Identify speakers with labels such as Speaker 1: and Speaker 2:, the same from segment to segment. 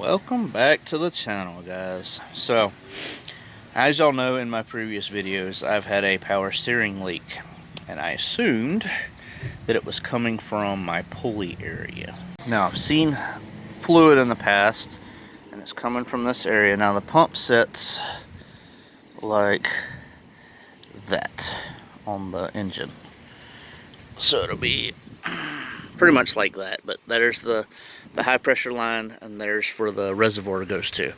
Speaker 1: Welcome back to the channel, guys. So, as y'all know, in my previous videos I've had a power steering leak, and I assumed that it was coming from my pulley area. Now, I've seen fluid in the past and it's coming from this area. Now the pump sits like that on the engine, so it'll be pretty much like that, but there's the high pressure line, and there's where the reservoir goes to.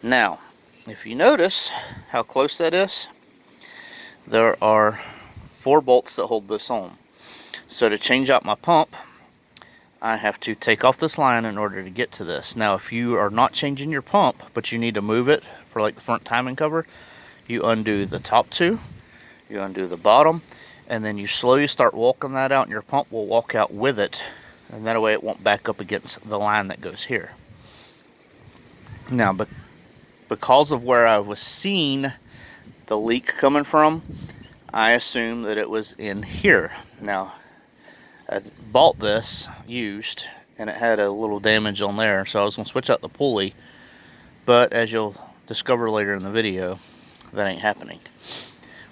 Speaker 1: Now, if you notice how close that is, there are 4 bolts that hold this on. So to change out my pump, I have to take off this line in order to get to this. Now, if you are not changing your pump, but you need to move it for like the front timing cover, you undo the top 2, you undo the bottom, and then you slowly start walking that out, and your pump will walk out with it, and that way it won't back up against the line that goes here. Now, but because of where I was seeing the leak coming from, I assumed that it was in here. Now, I bought this used, and it had a little damage on there, so I was going to switch out the pulley, but as you'll discover later in the video, that ain't happening.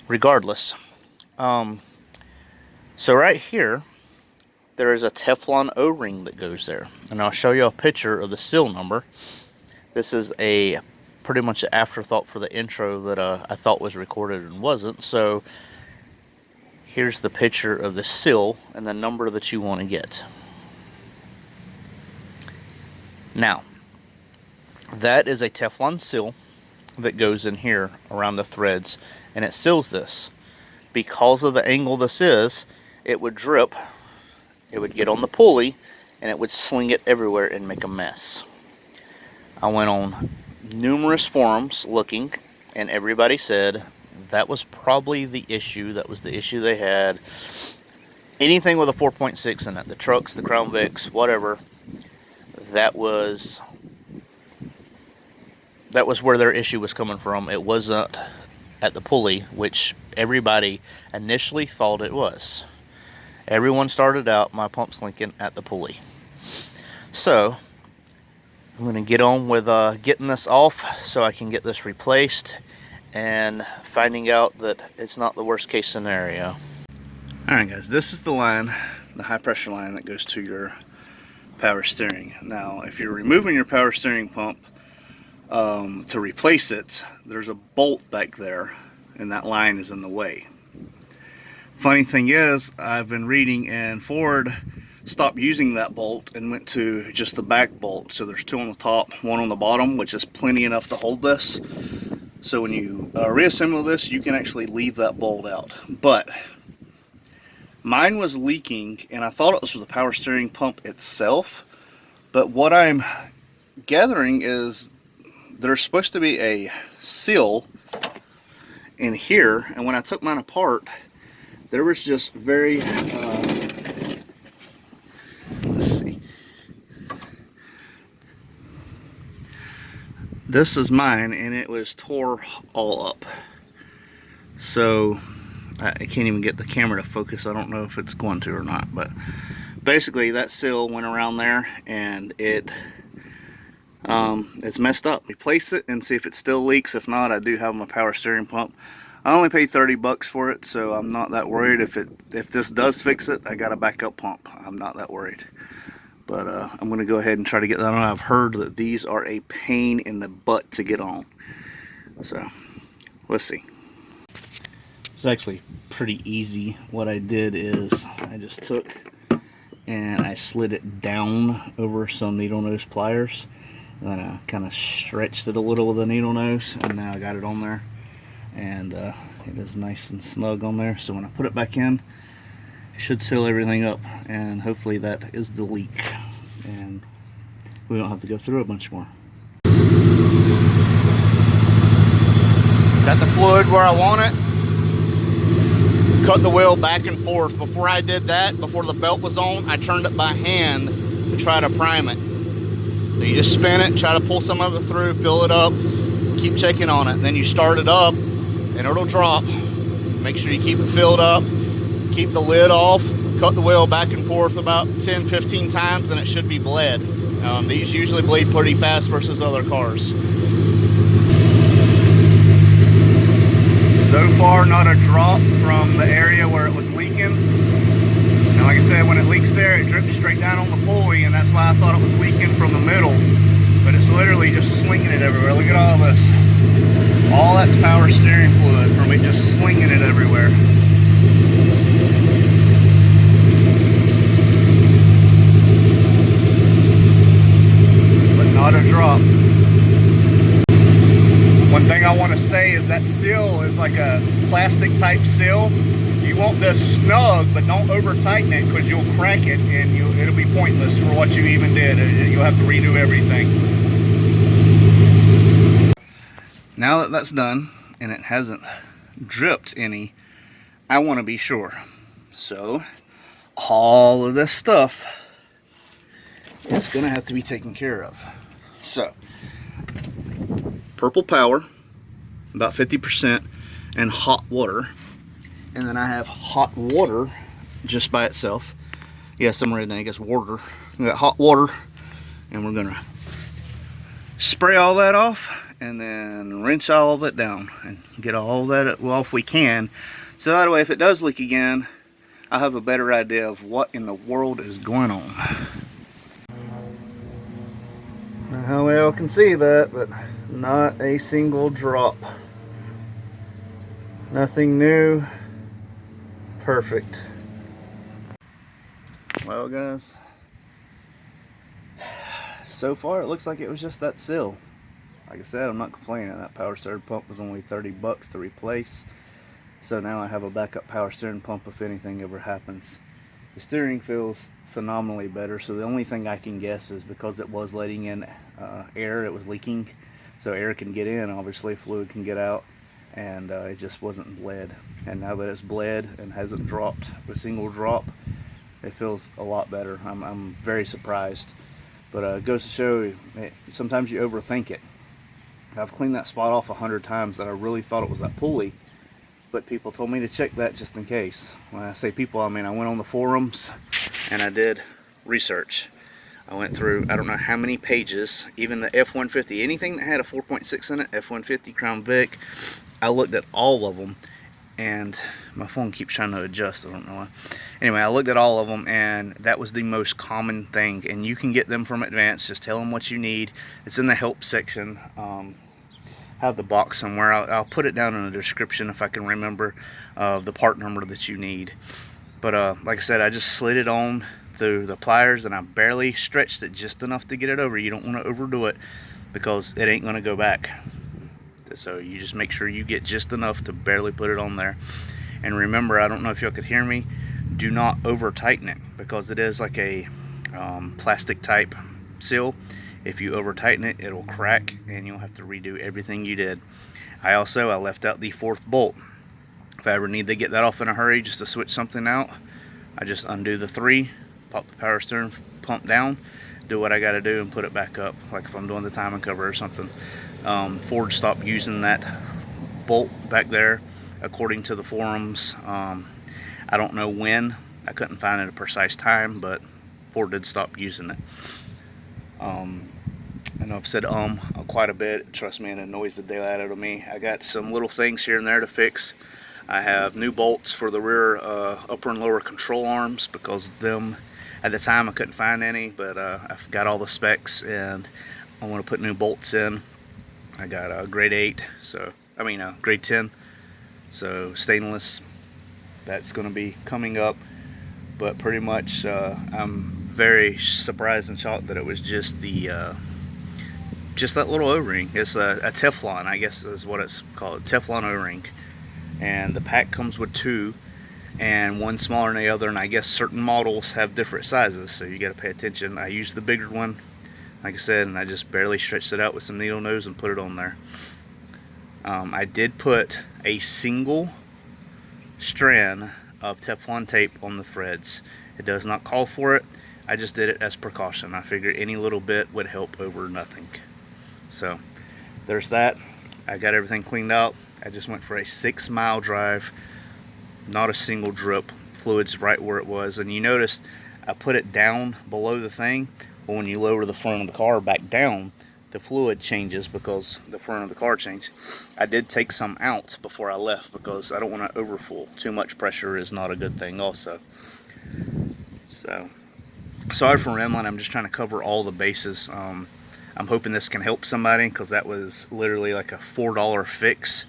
Speaker 1: Regardless, so right here, there is a Teflon O-ring that goes there, and I'll show you a picture of the seal number. This is a pretty much an afterthought for the intro that I thought was recorded and wasn't. So here's the picture of the seal and the number that you want to get. Now, that is a Teflon seal that goes in here around the threads, and it seals this. Because of the angle this is, it would drip, it would get on the pulley, and it would sling it everywhere and make a mess. I went on numerous forums looking, and everybody said that was probably the issue. That was the issue they had. Anything with a 4.6 in it, the trucks, the Crown Vics, whatever, that was where their issue was coming from. It wasn't at the pulley, which everybody initially thought it was. Everyone started out my pump linking at the pulley. So I'm going to get on with getting this off so I can get this replaced and finding out that it's not the worst case scenario. Alright guys, this is the line, the high pressure line that goes to your power steering. Now, if you're removing your power steering pump to replace it, there's a bolt back there, and that line is in the way. Funny thing is, I've been reading, and Ford stopped using that bolt and went to just the back bolt. So there's 2 on the top, 1 on the bottom, which is plenty enough to hold this. So when you reassemble this, you can actually leave that bolt out. But mine was leaking, and I thought it was for the power steering pump itself. But what I'm gathering is there's supposed to be a seal in here, and when I took mine apart, there was just very let's see, this is mine, and it was tore all up. So I can't even get the camera to focus. I don't know if it's going to or not, but basically that seal went around there, and it's messed up. Replace it and see if it still leaks. If not, I do have my power steering pump. I only paid 30 bucks for it, so I'm not that worried. If this does fix it, I got a backup pump. I'm not that worried. But I'm going to go ahead and try to get that on. I've heard that these are a pain in the butt to get on. So let's see. It's actually pretty easy. What I did is I just took and I slid it down over some needle nose pliers. And then I kind of stretched it a little with the needle nose, and now I got it on there, and it is nice and snug on there. So when I put it back in, it should seal everything up, and hopefully that is the leak, and we don't have to go through a bunch more. Got the fluid where I want it. Cut the wheel back and forth. Before I did that, before the belt was on, I turned it by hand to try to prime it. So you just spin it, try to pull some of it through, fill it up, keep checking on it. And then you start it up, and it'll drop. Make sure you keep it filled up, keep the lid off, cut the wheel back and forth about 10-15 times, and it should be bled. These usually bleed pretty fast versus other cars. So far, not a drop from the area where it was leaking. And like I said, when it leaks there, it drips straight down on the pulley, and that's why I thought it was leaking from the middle. But it's literally just slinging it everywhere. Look at all this. All that's power steering fluid from it just slinging it everywhere. But not a drop. One thing I want to say is that seal is like a plastic type seal. You want this snug, but don't over tighten it, because you'll crack it and it'll be pointless for what you even did. You'll have to redo everything. Now that that's done and it hasn't dripped any, I want to be sure. So all of this stuff is going to have to be taken care of. So Purple Power, about 50%, and hot water. And then I have hot water just by itself. Yes, I'm redneck, it's water. We got hot water, and we're gonna spray all that off and then rinse all of it down and get all that off we can. So that way, if it does leak again, I'll have a better idea of what in the world is going on. How well can see that, but not a single drop. Nothing new. Perfect. Well, guys, so far it looks like it was just that seal. Like I said, I'm not complaining. That power steering pump was only 30 bucks to replace. So now I have a backup power steering pump if anything ever happens. The steering feels phenomenally better. So the only thing I can guess is because it was letting in air, it was leaking. So air can get in, obviously fluid can get out, and it just wasn't bled. And now that it's bled and hasn't dropped a single drop, it feels a lot better. I'm very surprised. But it goes to show, sometimes you overthink it. I've cleaned that spot off 100 times that I really thought it was that pulley, but people told me to check that just in case. When I say people, I mean I went on the forums and I did research. I went through, I don't know how many pages, even the F-150, anything that had a 4.6 in it, F-150, Crown Vic, I looked at all of them, and my phone keeps trying to adjust, I don't know why. Anyway, I looked at all of them, and that was the most common thing, and you can get them from Advance. Just tell them what you need. It's in the help section. I have the box somewhere. I'll put it down in the description if I can remember the part number that you need. But like I said, I just slid it on through the pliers, and I barely stretched it just enough to get it over. You don't want to overdo it because it ain't going to go back. So you just make sure you get just enough to barely put it on there. And remember, I don't know if y'all could hear me, do not over tighten it, because it is like a plastic type seal. If you over tighten it, it'll crack and you'll have to redo everything you did. I left out the 4th bolt. If I ever need to get that off in a hurry just to switch something out, I just undo the 3, pop the power steering pump down, do what I got to do, and put it back up, like if I'm doing the timing cover or something. Ford stopped using that bolt back there, according to the forums. I don't know when. I couldn't find it a precise time, but Ford did stop using it. I know I've said quite a bit. Trust me, it annoys the daylight out of me. I got some little things here and there to fix. I have new bolts for the rear upper and lower control arms, because them, at the time I couldn't find any, but I've got all the specs and I want to put new bolts in. I got a grade 8, so grade 10, so stainless. That's going to be coming up, but pretty much I'm very surprised and shocked that it was just the just that little O-ring. It's a Teflon, I guess is what it's called, Teflon O-ring, and the pack comes with 2, and one smaller than the other, and I guess certain models have different sizes, so you got to pay attention. I used the bigger one, like I said, and I just barely stretched it out with some needle nose and put it on there. I did put a single strand of Teflon tape on the threads. It does not call for it. I just did it as precaution. I figured any little bit would help over nothing. So there's that. I got everything cleaned out. I just went for a 6-mile drive. Not a single drip. Fluid's right where it was. And you noticed I put it down below the thing, but when you lower the front of the car back down, the fluid changes because the front of the car changed. I did take some out before I left because I don't want to overfuel. Too much pressure is not a good thing also. So, sorry for rambling. I'm just trying to cover all the bases. I'm hoping this can help somebody, because that was literally like a $4 fix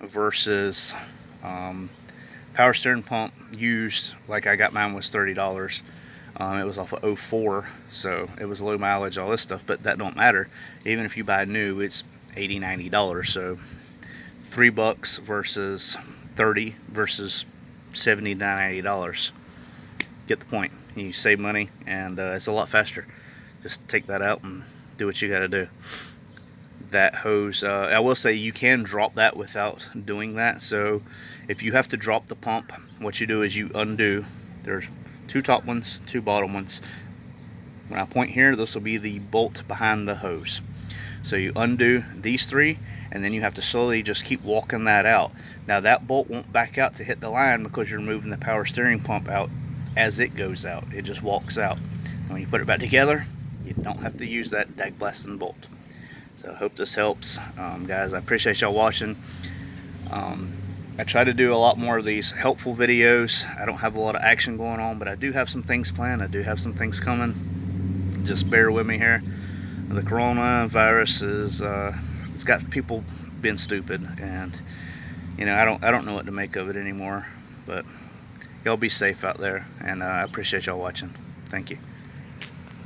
Speaker 1: versus power steering pump used, like I got mine, was $30. It was off of 04, so it was low mileage, all this stuff, but that don't matter. Even if you buy new, it's $80, $90, so $3 versus 30 versus $70 to $90. Get the point. You save money, and it's a lot faster. Just take that out and do what you got to do. That hose, I will say you can drop that without doing that. So if you have to drop the pump, what you do is you undo. There's 2 top ones, 2 bottom ones. When I point here, this will be the bolt behind the hose. So you undo these 3, and then you have to slowly just keep walking that out. Now that bolt won't back out to hit the line because you're moving the power steering pump out as it goes out. It just walks out. And when you put it back together, you don't have to use that dag blasting bolt. So I hope this helps. Guys, I appreciate y'all watching. I try to do a lot more of these helpful videos. I don't have a lot of action going on, but I do have some things planned. I do have some things coming. Just bear with me here. The coronavirus is, it's got people being stupid, and you know, I don't know what to make of it anymore. But y'all be safe out there, and I appreciate y'all watching. Thank you.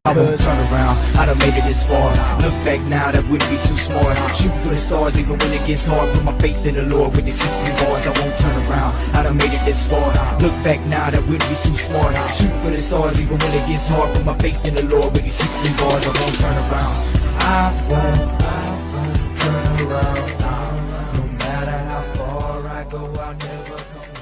Speaker 2: I won't turn around, I done made it this far. Look back now, that wouldn't be too smart. Shoot for the stars even when it gets hard. Put my faith in the Lord with these 16 bars. I won't turn around, I done made it this far. Look back now, that wouldn't be too smart. Shoot for the stars even when it gets hard. Put my faith in the Lord with these 16 bars. I won't turn around, I won't turn around. No matter how far I go, I'll never come back.